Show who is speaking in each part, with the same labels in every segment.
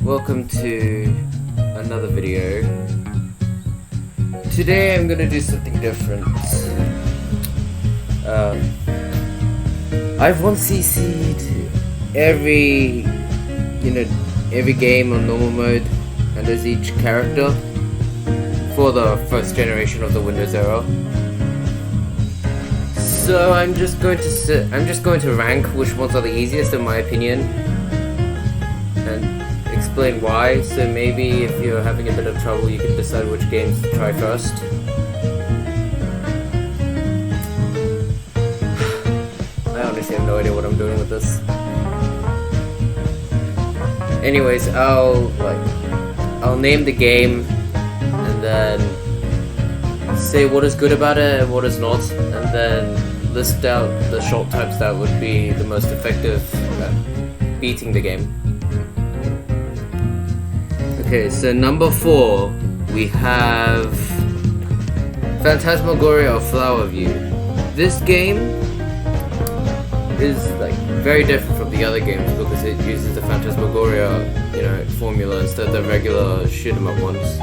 Speaker 1: Welcome to another video. Today I'm gonna do something different. I've once CC'd every game on normal mode and as each character for the first generation of the Windows era. So I'm just going to rank which ones are the easiest in my opinion and explain why, so maybe if you're having a bit of trouble you can decide which games to try first. I honestly have no idea what I'm doing with this. Anyways, I'll name the game and then say what is good about it and what is not, and then list out the short types that would be the most effective at beating the game. Okay, so number 4, we have Phantasmagoria or Flower View. This game is very different from the other games because it uses the Phantasmagoria, formula instead of the regular shoot 'em up ones.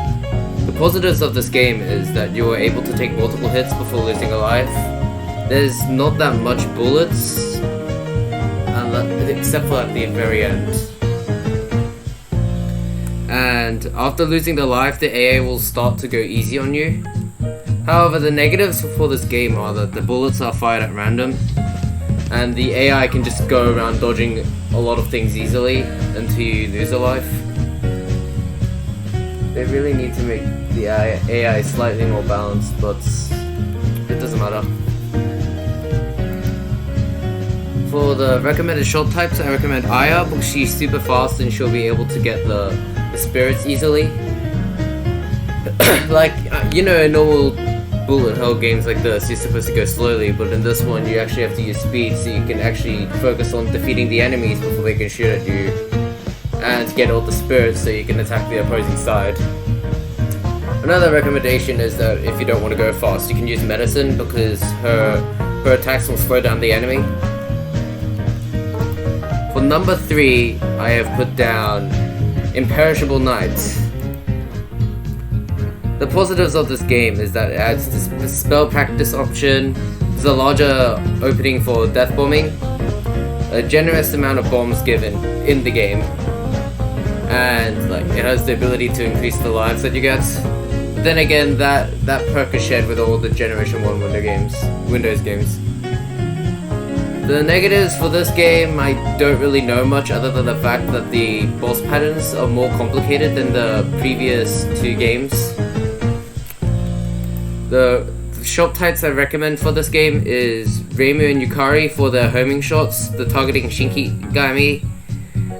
Speaker 1: The positives of this game is that you are able to take multiple hits before losing a life. There's not that much bullets, except for at the very end. And after losing the life, the AA will start to go easy on you. However, the negatives for this game are that the bullets are fired at random, and the AI can just go around dodging a lot of things easily until you lose a life. They really need to make the AI slightly more balanced, but it doesn't matter. For the recommended shot types, I recommend Aya because she's super fast and she'll be able to get the spirits easily. In normal bullet hell games like this, you're supposed to go slowly, but in this one you actually have to use speed so you can actually focus on defeating the enemies before they can shoot at you, and get all the spirits so you can attack the opposing side. Another recommendation is that if you don't want to go fast, you can use medicine because her attacks will slow down the enemy. For number 3, I have put down Imperishable Knights. The positives of this game is that it adds the spell practice option, there's a larger opening for death bombing, a generous amount of bombs given in the game, and it has the ability to increase the lives that you get. But then again, that perk is shared with all the Generation 1 Windows games. The negatives for this game, I don't really know much other than the fact that the boss patterns are more complicated than the previous 2 games. The shot types I recommend for this game is Reimu and Yukari for their homing shots, the targeting Shinkigami,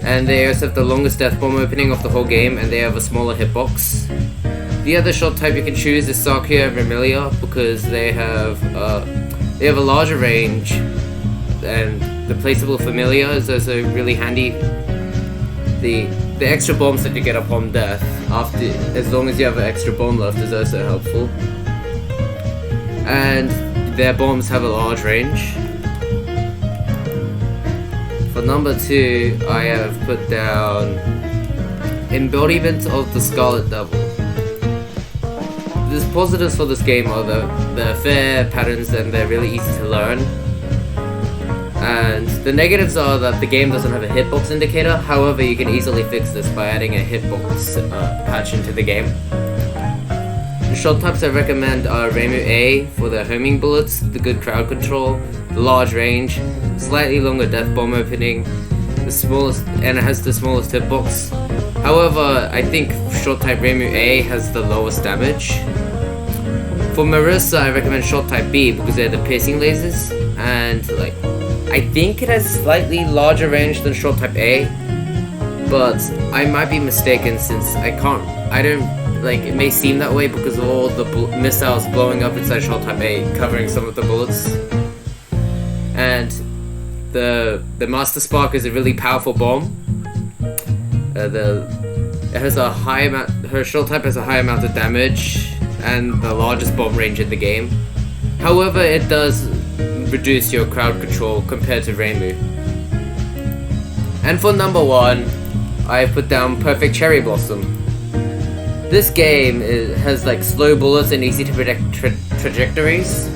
Speaker 1: and they also have the longest death bomb opening of the whole game, and they have a smaller hitbox. The other shot type you can choose is Sakuya and Remilia because they have a larger range, and the placeable familiar is also really handy. The extra bombs that you get upon death, as long as you have an extra bomb left, is also helpful. And their bombs have a large range. For number 2, I have put down Inbuilt Events of the Scarlet Devil. The positives for this game are the fair patterns and they're really easy to learn. And the negatives are that the game doesn't have a hitbox indicator, however you can easily fix this by adding a hitbox patch into the game. The shot types I recommend are Reimu A for their homing bullets, the good crowd control, the large range, slightly longer death bomb opening, and it has the smallest hitbox. However, I think shot type Reimu A has the lowest damage. For Marissa, I recommend shot type B because they're the piercing lasers, and I think it has slightly larger range than shot type A, but I might be mistaken since it may seem that way because of all the missiles blowing up inside shot type A covering some of the bullets. And the Master Spark is a really powerful bomb. Her shot type has a high amount of damage and the largest bomb range in the game. However, it does reduce your crowd control compared to Reimu. And for number 1, I put down Perfect Cherry Blossom. This game has like slow bullets and easy to predict trajectories.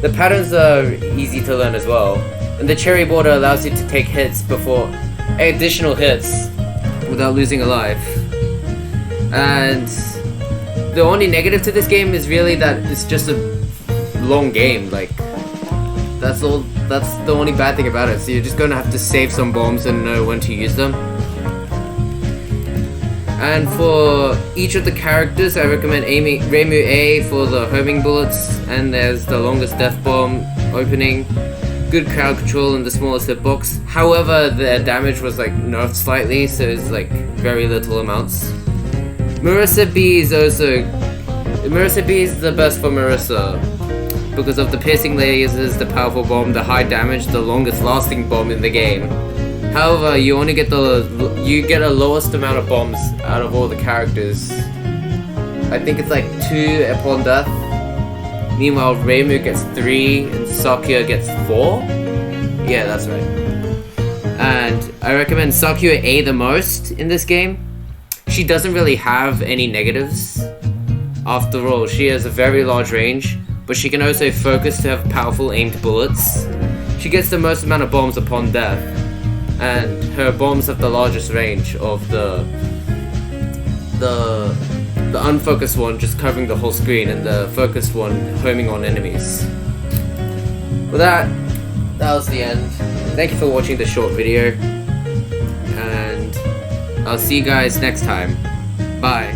Speaker 1: The patterns are easy to learn as well, and the cherry border allows you to take hits before additional hits without losing a life. And the only negative to this game is really that it's just a long game. Like, that's all. That's the only bad thing about it. So you're just gonna have to save some bombs and know when to use them. And for each of the characters, I recommend Reimu A for the homing bullets, and there's the longest death bomb opening, good crowd control, and the smallest hitbox. However, their damage was like nerfed slightly, so it's like very little amounts. Marissa B is the best for Marissa because of the piercing lasers, the powerful bomb, the high damage, the longest lasting bomb in the game. However, you only get a lowest amount of bombs out of all the characters. I think it's like 2 upon death. Meanwhile, Reimu gets 3 and Sakura gets 4. Yeah, that's right. And I recommend Sakura A the most in this game. She doesn't really have any negatives. After all, she has a very large range, but she can also focus to have powerful aimed bullets. She gets the most amount of bombs upon death, and her bombs have the largest range of the unfocused one just covering the whole screen, and the focused one homing on enemies. Well, that was the end. Thank you for watching the short video, and I'll see you guys next time. Bye.